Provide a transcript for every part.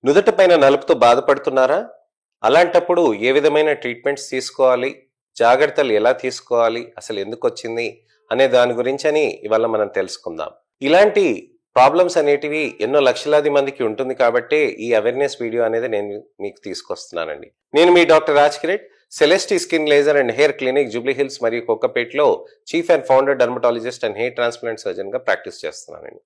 నుదుట పైన నలుపుతో బాధపడుతున్నారా? అలాంటప్పుడు ఏ విధమైన ట్రీట్మెంట్స్ తీసుకోవాలి? జాగ్రత్తలు ఎలా తీసుకోవాలి? అసలు ఎందుకొచ్చింది? అనే దాని గురించని ఇవాళ మనం తెలుసుకుందాం. ఇలాంటి ప్రాబ్లమ్స్ అనేటివి ఎన్నో లక్షలాది మందికి ఉంటుంది కాబట్టే ఈ అవేర్నెస్ వీడియో అనేది నేను మీకు తీసుకొస్తున్నానండి. నేను మీ doctor Raj Kireet, Celestee skin laser and hair clinic Jubilee Hills మరియు కోకపేట్లో chief and founder dermatologist and hair transplant surgeon గా ప్రాక్టీస్ చేస్తున్నానండి.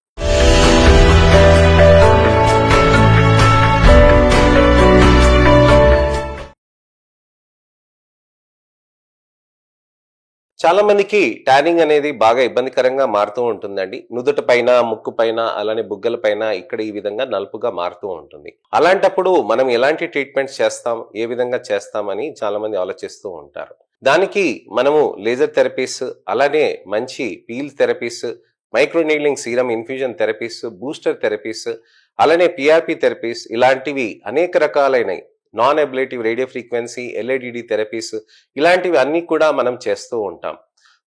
చాలా మందికి ట్యానింగ్ అనేది బాగా ఇబ్బందికరంగా మారుతూ ఉంటుందండి. నుదుట పైన, ముక్కు పైన, అలానే బుగ్గల పైన ఇక్కడ ఈ విధంగా నలుపుగా మారుతూ ఉంటుంది. అలాంటప్పుడు మనం ఎలాంటి ట్రీట్మెంట్స్ చేస్తాం, ఏ విధంగా చేస్తామని చాలా మంది ఆలోచిస్తూ ఉంటారు. దానికి మనము లేజర్ థెరపీస్, అలానే మంచి peel therapies, micro needling serum infusion therapies, booster therapies, అలానే పిఆర్పి థెరపీస్ ఇలాంటివి అనేక రకాలైనవి, non ablative radio frequency, LADD therapies ఇలాంటివి అన్ని కూడా మనం చేస్తూ ఉంటాం.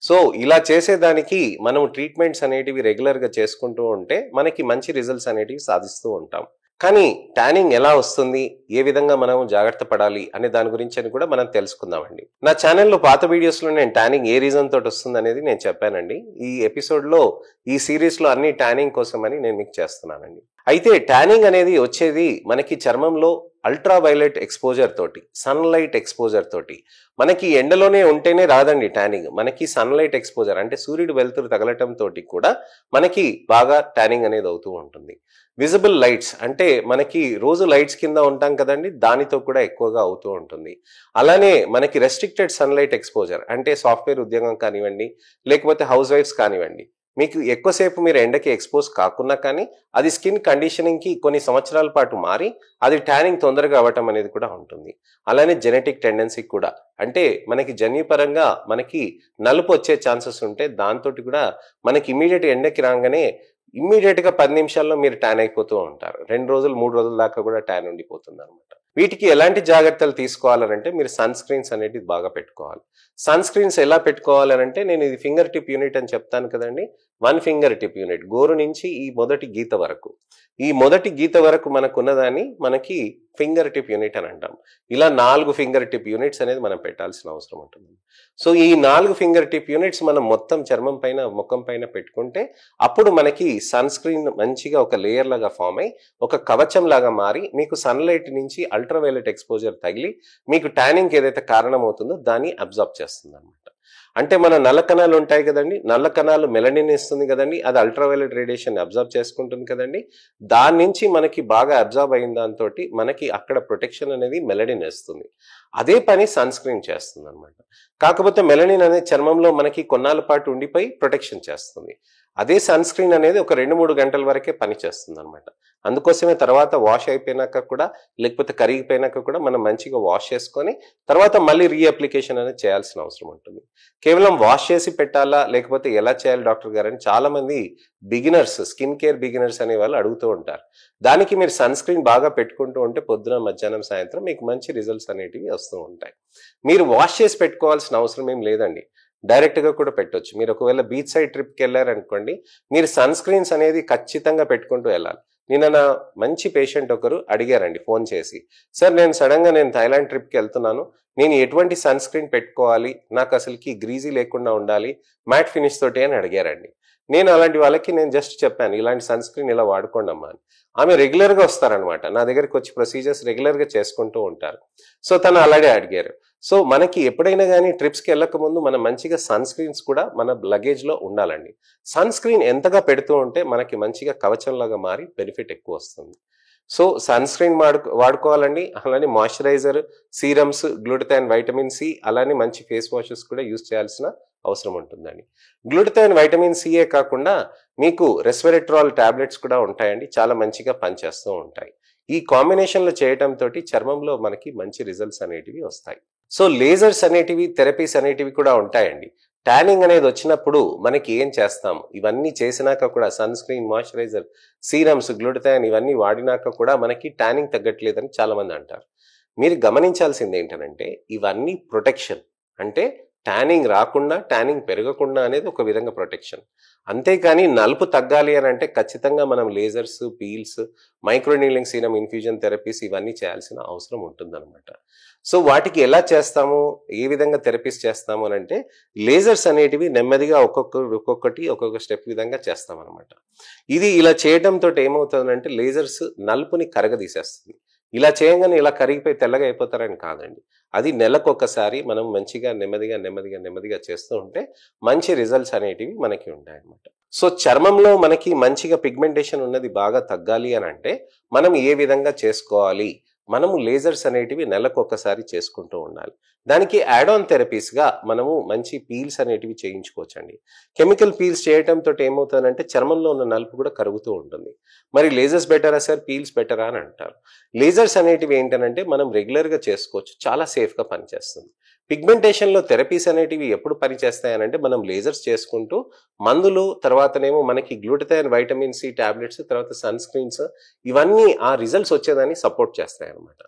సో ఇలా చేసేదానికి మనం ట్రీట్మెంట్స్ అనేటివి రెగ్యులర్గా చేసుకుంటూ ఉంటే మనకి మంచి రిజల్ట్స్ అనేటివి సాధిస్తూ ఉంటాం. కానీ ట్యానింగ్ ఎలా వస్తుంది, ఏ విధంగా మనం జాగ్రత్త పడాలి అనే దాని గురించి అని కూడా మనం తెలుసుకుందామండి. నా ఛానల్లో పాత వీడియోస్లో నేను ట్యానింగ్ ఏ రీజన్ తోటి వస్తుంది అనేది నేను చెప్పానండి. ఈ ఎపిసోడ్లో, ఈ సిరీస్లో అన్ని ట్యానింగ్ కోసం అని నేను మీకు చేస్తున్నానండి. అయితే ట్యానింగ్ అనేది వచ్చేది మనకి చర్మంలో అల్ట్రా వైలెట్ ఎక్స్పోజర్ తోటి, సన్లైట్ ఎక్స్పోజర్ తోటి. మనకి ఎండలోనే ఉంటేనే రాదండి ట్యానింగ్. మనకి సన్లైట్ ఎక్స్పోజర్ అంటే సూర్యుడు వెలుతురు తగలటం తోటి కూడా మనకి బాగా ట్యానింగ్ అనేది అవుతూ ఉంటుంది. విజిబుల్ లైట్స్ అంటే మనకి రోజు లైట్స్ కింద ఉంటాం కదండి, దానితో కూడా ఎక్కువగా అవుతూ ఉంటుంది. అలానే మనకి రెస్ట్రిక్టెడ్ సన్లైట్ ఎక్స్పోజర్ అంటే సాఫ్ట్వేర్ ఉద్యోగం కానివ్వండి, లేకపోతే హౌస్ వైఫ్స్ కానివ్వండి, మీకు ఎక్కువసేపు మీరు ఎండకి ఎక్స్పోజ్ కాకున్నా కానీ అది స్కిన్ కండిషనింగ్కి కొన్ని సంవత్సరాల పాటు మారి అది ట్యానింగ్ తొందరగా అవ్వటం అనేది కూడా ఉంటుంది. అలానే జెనెటిక్ టెండెన్సీ కూడా, అంటే మనకి జన్యుపరంగా మనకి నలుపు వచ్చే ఛాన్సెస్ ఉంటే దాంతో కూడా మనకి ఇమీడియట్ ఎండకి రాగానే ఇమ్మీడియట్గా 10 నిమిషాల్లో మీరు ట్యాన్ అయిపోతూ ఉంటారు. 2 రోజులు 3 రోజుల దాకా కూడా ట్యాన్ ఉండిపోతుంది అనమాట. వీటికి ఎలాంటి జాగ్రత్తలు తీసుకోవాలనంటే మీరు సన్ స్క్రీన్స్ అనేది బాగా పెట్టుకోవాలి. సన్ స్క్రీన్స్ ఎలా పెట్టుకోవాలనంటే నేను ఇది ఫింగర్ టిప్ యూనిట్ అని చెప్తాను కదండి. 1 ఫింగర్ టిప్ యూనిట్, గోరు నుంచి ఈ మొదటి గీత వరకు, ఈ మొదటి గీత వరకు మనకున్నదాన్ని మనకి ఫింగర్ టిప్ యూనిట్ అని అంటాం. ఇలా 4 ఫింగర్ టిప్ యూనిట్స్ అనేది మనం పెట్టాల్సిన అవసరం ఉంటుంది. సో ఈ 4 ఫింగర్ టిప్ యూనిట్స్ మనం మొత్తం చర్మం పైన, ముఖం పైన పెట్టుకుంటే అప్పుడు మనకి సన్ స్క్రీన్ మంచిగా ఒక లేయర్ లాగా ఫామ్ అయి ఒక కవచం లాగా మారి మీకు సన్లైట్ నుంచి అల్ట్రావైలెట్ ఎక్స్పోజర్ తగిలి మీకు ట్యానింగ్ ఏదైతే కారణమవుతుందో దాన్ని అబ్జార్బ్ చేస్తుంది అనమాట. అంటే మన నల్ల కణాలు ఉంటాయి కదండి, నల్ల కణాలు మెలనిన్ ఇస్తుంది కదండి, అది అల్ట్రావైలెట్ రేడియేషన్ అబ్జార్బ్ చేసుకుంటుంది కదండి. దాని నుంచి మనకి బాగా అబ్జార్బ్ అయిన దాంతో మనకి అక్కడ ప్రొటెక్షన్ అనేది మెలనిన్ ఇస్తుంది. అదే పని సన్ స్క్రీన్ చేస్తుంది అనమాట. కాకపోతే మెలనిన్ అనేది చర్మంలో మనకి కొన్నాళ్ళ పాటు ఉండిపోయి ప్రొటెక్షన్ చేస్తుంది. అదే సన్ స్క్రీన్ అనేది ఒక 2-3 గంటల వరకే పనిచేస్తుంది అనమాట. అందుకోసమే తర్వాత వాష్ అయిపోయినాక కూడా, లేకపోతే కరిగిపోయినాక కూడా మనం మంచిగా వాష్ చేసుకొని తర్వాత మళ్ళీ రీఅప్లికేషన్ అనేది చేయాల్సిన అవసరం ఉంటుంది. కేవలం వాష్ చేసి పెట్టాలా, లేకపోతే ఎలా చేయాలి డాక్టర్ గారు అని చాలా మంది బిగినర్స్, స్కిన్ కేర్ బిగినర్స్ అనే వాళ్ళు అడుగుతూ ఉంటారు. దానికి మీరు సన్ స్క్రీన్ బాగా పెట్టుకుంటూ ఉంటే పొద్దున, మధ్యాహ్నం, సాయంత్రం మీకు మంచి రిజల్ట్స్ అనేటివి వస్తూ ఉంటాయి. మీరు వాష్ చేసి పెట్టుకోవాల్సిన అవసరం ఏం లేదండి, డైరెక్ట్గా కూడా పెట్టొచ్చు. మీరు ఒకవేళ బీచ్ సైడ్ ట్రిప్కి వెళ్ళారనుకోండి, మీరు సన్ స్క్రీన్స్ అనేది ఖచ్చితంగా పెట్టుకుంటూ వెళ్ళాలి. నిన్న నా మంచి పేషెంట్ ఒకరు అడిగారండి ఫోన్ చేసి, సార్ నేను సడన్గా థాయిలాండ్ ట్రిప్కి వెళ్తున్నాను, నేను ఎటువంటి సన్ స్క్రీన్ పెట్టుకోవాలి, నాకు అసలుకి గ్రీజీ లేకుండా ఉండాలి, మ్యాట్ ఫినిష్ తోటి అని అడిగారండి. నేను అలాంటి వాళ్ళకి నేను జస్ట్ చెప్పాను, ఇలాంటి సన్ స్క్రీన్ ఇలా వాడుకోండి అమ్మా అని. ఆమె రెగ్యులర్గా వస్తారనమాట, నా దగ్గరికి వచ్చి ప్రొసీజర్స్ రెగ్యులర్గా చేసుకుంటూ ఉంటారు. సో తను అలాగే అడిగారు. సో మనకి ఎప్పుడైనా కానీ ట్రిప్స్కి వెళ్ళక ముందు మనం మంచిగా సన్ స్క్రీన్స్ కూడా మన లగేజ్లో ఉండాలండి. సన్ స్క్రీన్ ఎంతగా పెడుతూ ఉంటే మనకి మంచిగా కవచంలాగా మారి బెనిఫిట్ ఎక్కువ వస్తుంది. సో సన్ స్క్రీన్ వాడుకోవాలండి. అలానే moisturiser, serums, glutathione, vitamin C, అలానే మంచి ఫేస్ వాషెస్ కూడా యూజ్ చేయాల్సిన అవసరం ఉంటుందండి. గ్లూటథైన్, వైటమిన్ సియే కాకుండా మీకు రెస్వెరట్రాల్ టాబ్లెట్స్ కూడా ఉంటాయండి, చాలా మంచిగా పనిచేస్తూ ఉంటాయి. ఈ కాంబినేషన్లో చేయటంతో చర్మంలో మనకి మంచి రిజల్ట్స్ అనేటివి వస్తాయి. సో లేజర్స్ అనేటివి, థెరపీస్ అనేటివి కూడా ఉంటాయండి. ట్యానింగ్ అనేది వచ్చినప్పుడు మనకి ఏం చేస్తాము, ఇవన్నీ చేసినాక కూడా sunscreen, moisturiser, serums, glutathione ఇవన్నీ వాడినాక కూడా మనకి ట్యానింగ్ తగ్గట్లేదని చాలా మంది అంటారు. మీరు గమనించాల్సింది ఏంటంటే ఇవన్నీ ప్రొటెక్షన్, అంటే ట్యానింగ్ రాకుండా, ట్యానింగ్ పెరగకుండా అనేది ఒక విధంగా ప్రొటెక్షన్. అంతేకాని నలుపు తగ్గాలి అని అంటే ఖచ్చితంగా మనం lasers, peels, micro needling serum infusion therapies ఇవన్నీ చేయాల్సిన అవసరం ఉంటుందన్నమాట. సో వాటికి ఎలా చేస్తాము, ఏ విధంగా థెరపీస్ చేస్తాము అని అంటే లేజర్స్ అనేటివి నెమ్మదిగా ఒక్కొక్క స్టెప్ విధంగా చేస్తామన్నమాట. ఇది ఇలా చేయడంతో ఏమవుతుందంటే లేజర్స్ నలుపుని కరగదీసేస్తుంది. ఇలా చేయగానే ఇలా కరిగిపోయి తెల్లగా అయిపోతారని కాదండి. అది నెలకొకసారి మనం మంచిగా నెమ్మదిగా చేస్తూ ఉంటే మంచి రిజల్ట్స్ అనేటివి మనకి ఉంటాయన్నమాట. సో చర్మంలో మనకి మంచిగా పిగ్మెంటేషన్ ఉన్నది బాగా తగ్గాలి అని అంటే మనం ఏ విధంగా చేసుకోవాలి, మనము లేజర్స్ అనేటివి నెలకొకసారి చేసుకుంటూ ఉండాలి. దానికి యాడ్ ఆన్ థెరపీస్గా మనము మంచి పీల్స్ అనేటివి చేయించుకోవచ్చండి. కెమికల్ పీల్స్ చేయడంతో ఏమవుతుందంటే చర్మంలో ఉన్న నలుపు కూడా కరుగుతూ ఉంటుంది. మరి లేజర్స్ బెటరా సార్, పీల్స్ బెటరా అని అంటారు. లేజర్స్ అనేటివి ఏంటంటే మనం రెగ్యులర్గా చేసుకోవచ్చు, చాలా సేఫ్గా పనిచేస్తుంది. పిగ్మెంటేషన్లో థెరపీస్ అనేటివి ఎప్పుడు పనిచేస్తాయనంటే మనం లేజర్స్ చేసుకుంటూ మందులు, తర్వాతనేమో మనకి గ్లూటథైన్, వైటమిన్ సి టాబ్లెట్స్, తర్వాత సన్ స్క్రీన్స్ ఇవన్నీ ఆ రిజల్ట్స్ వచ్చేదాన్ని సపోర్ట్ చేస్తాయి అనమాట.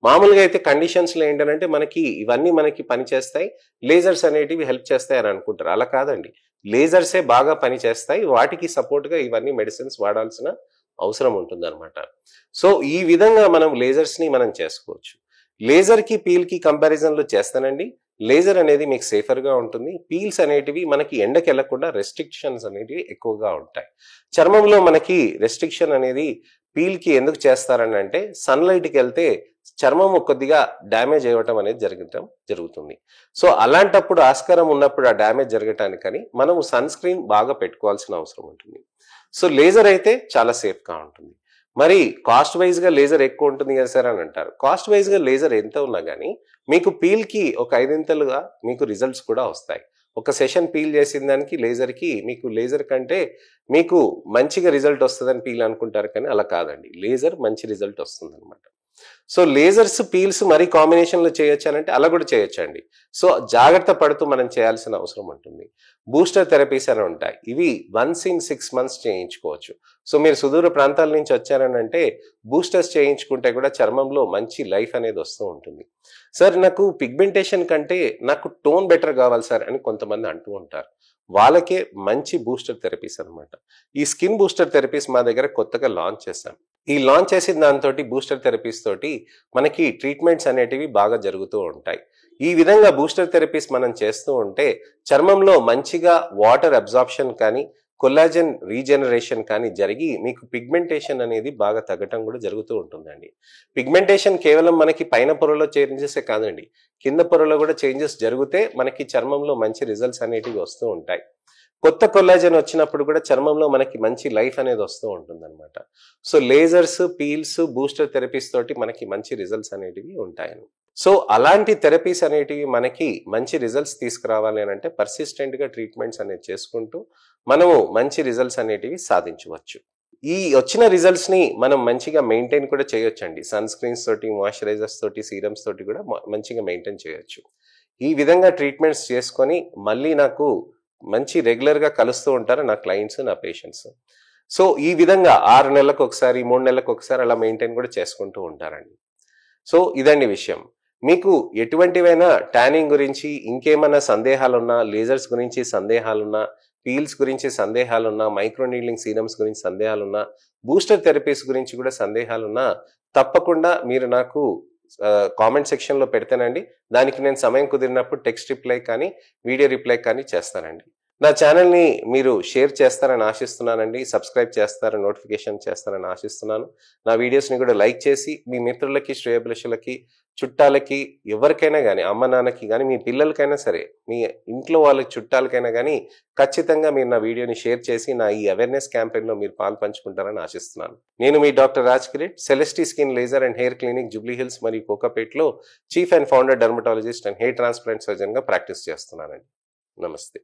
మామూలుగా అయితే కండిషన్స్లో ఏంటంటే మనకి ఇవన్నీ మనకి పనిచేస్తాయి, లేజర్స్ అనేటివి హెల్ప్ చేస్తాయి అని అనుకుంటారు. అలా కాదండి, లేజర్సే బాగా పనిచేస్తాయి, వాటికి సపోర్ట్గా ఇవన్నీ మెడిసిన్స్ వాడాల్సిన అవసరం ఉంటుందన్నమాట. సో ఈ విధంగా మనం లేజర్స్ని మనం చేసుకోవచ్చు. లేజర్కి పీల్కి కంపారిజన్లో చేస్తానండి, లేజర్ అనేది మీకు సేఫర్గా ఉంటుంది. పీల్స్ అనేటివి మనకి ఎండకి వెళ్లకుండా రెస్ట్రిక్షన్స్ అనేటివి ఎక్కువగా ఉంటాయి. చర్మంలో మనకి రెస్ట్రిక్షన్ అనేది పీల్కి ఎందుకు చేస్తారని అంటే సన్లైట్కి వెళ్తే చర్మం కొద్దిగా డ్యామేజ్ అవ్వటం అనేది జరుగుతుంది. సో అలాంటప్పుడు ఆస్కారం ఉన్నప్పుడు ఆ డ్యామేజ్ జరగటానికని మనము సన్ స్క్రీన్ బాగా పెట్టుకోవాల్సిన అవసరం ఉంటుంది. సో లేజర్ అయితే చాలా సేఫ్గా ఉంటుంది. మరి కాస్ట్ వైజ్గా లేజర్ ఎక్కువ ఉంటుంది కదా సార్ అని అంటారు. కాస్ట్ వైజ్గా లేజర్ ఎంత ఉన్నా కానీ మీకు పీల్కి ఒక 5 మీకు రిజల్ట్స్ కూడా వస్తాయి. ఒక సెషన్ పీల్ చేసిన దానికి లేజర్కి మీకు లేజర్ కంటే మీకు మంచిగా రిజల్ట్ వస్తుందని పీల్ అనుకుంటారు, కానీ అలా కాదండి, లేజర్ మంచి రిజల్ట్ వస్తుంది అనమాట. సో లేజర్స్ పీల్స్ మరీ కాంబినేషన్లో చేయొచ్చు అని అంటే అలా కూడా చేయొచ్చండి. సో జాగ్రత్త పడుతూ మనం చేయాల్సిన అవసరం ఉంటుంది. బూస్టర్ థెరపీస్ అని ఉంటాయి, ఇవి వన్స్ ఇన్ 6 months చేయించుకోవచ్చు. సో మీరు సుదూర ప్రాంతాల నుంచి వచ్చారని అంటే బూస్టర్స్ చేయించుకుంటే కూడా చర్మంలో మంచి లైఫ్ అనేది వస్తూ ఉంటుంది. సార్ నాకు పిగ్మెంటేషన్ కంటే నాకు టోన్ బెటర్ కావాలి సార్ అని కొంతమంది అంటూ ఉంటారు. వాళ్ళకే మంచి బూస్టర్ థెరపీస్ అనమాట. ఈ స్కిన్ బూస్టర్ థెరపీస్ మా దగ్గర కొత్తగా లాంచ్ చేశాం. ఈ లాంచ్ చేసిన దాంతో బూస్టర్ థెరపీస్ తోటి మనకి ట్రీట్మెంట్స్ అనేటివి బాగా జరుగుతూ ఉంటాయి. ఈ విధంగా బూస్టర్ థెరపీస్ మనం చేస్తూ ఉంటే చర్మంలో మంచిగా వాటర్ అబ్జార్ప్షన్ కానీ, కొల్లాజన్ రీజనరేషన్ కానీ జరిగి మీకు పిగ్మెంటేషన్ అనేది బాగా తగ్గటం కూడా జరుగుతూ ఉంటుందండి. పిగ్మెంటేషన్ కేవలం మనకి పైన పొరలో చేంజెసే కాదండి, కింద పొరలో కూడా చేంజెస్ జరిగితే మనకి చర్మంలో మంచి రిజల్ట్స్ అనేటివి వస్తూ ఉంటాయి. కొత్త కొల్లాజన్ వచ్చినప్పుడు కూడా చర్మంలో మనకి మంచి లైఫ్ అనేది వస్తూ ఉంటుందన్నమాట. So lasers, peels, booster therapies తోటి మనకి మంచి రిజల్ట్స్ అనేటివి ఉంటాయని. సో అలాంటి థెరపీస్ అనేటివి మనకి మంచి రిజల్ట్స్ తీసుకురావాలి అని అంటే పర్సిస్టెంట్గా ట్రీట్మెంట్స్ అనేది చేసుకుంటూ మనము మంచి రిజల్ట్స్ అనేటివి సాధించవచ్చు. ఈ వచ్చిన రిజల్ట్స్ని మనం మంచిగా మెయింటైన్ కూడా చేయొచ్చండి. సన్ స్క్రీన్స్ తోటి, మాయిశ్చరైజర్స్ తోటి, సీరమ్స్ తోటి కూడా మంచిగా మెయింటైన్ చేయొచ్చు. ఈ విధంగా ట్రీట్మెంట్స్ చేసుకొని మళ్ళీ నాకు మంచి రెగ్యులర్గా కలుస్తూ ఉంటారు నా క్లయింట్స్, నా పేషెంట్స్. సో ఈ విధంగా 6 నెలలకు ఒకసారి, 3 నెలలకు ఒకసారి అలా మెయింటైన్ కూడా చేసుకుంటూ ఉంటారండి. సో ఇదండి విషయం. మీకు ఎటువంటివైనా ట్యానింగ్ గురించి ఇంకేమైనా సందేహాలున్నా, లేజర్స్ గురించి సందేహాలున్నా, పీల్స్ గురించి సందేహాలున్నా, మైక్రో నీడ్లింగ్ సీరమ్స్ గురించి సందేహాలున్నా, బూస్టర్ థెరపీస్ గురించి కూడా సందేహాలున్నా తప్పకుండా మీరు నాకు కామెంట్ సెక్షన్లో పెడతానండి. దానికి నేను సమయం కుదిరినప్పుడు టెక్స్ట్ రిప్లై కానీ, వీడియో రిప్లై కానీ చేస్తానండి. నా ఛానల్ని మీరు షేర్ చేస్తారని ఆశిస్తున్నానండి, సబ్స్క్రైబ్ చేస్తారని, నోటిఫికేషన్ చేస్తారని ఆశిస్తున్నాను. నా వీడియోస్ని కూడా లైక్ చేసి మీ మిత్రులకి, శ్రేయోభిలాషులకి, చుట్టాలకి, ఎవరికైనా కానీ, అమ్మ నాన్నకి కానీ, మీ పిల్లలకైనా సరే, మీ ఇంట్లో వాళ్ళకి చుట్టాలకైనా కానీ ఖచ్చితంగా మీరు నా వీడియోని షేర్ చేసి నా ఈ అవేర్నెస్ క్యాంపెయిన్లో మీరు పాల్పంచుకుంటారని ఆశిస్తున్నాను. నేను మీ doctor Raj Kireet, Celestee skin laser and hair clinic, Jubilee Hills మరియు కోకాపేట్లో chief and founder dermatologist and hair transplant సర్జన్గా ప్రాక్టీస్ చేస్తున్నానండి. నమస్తే.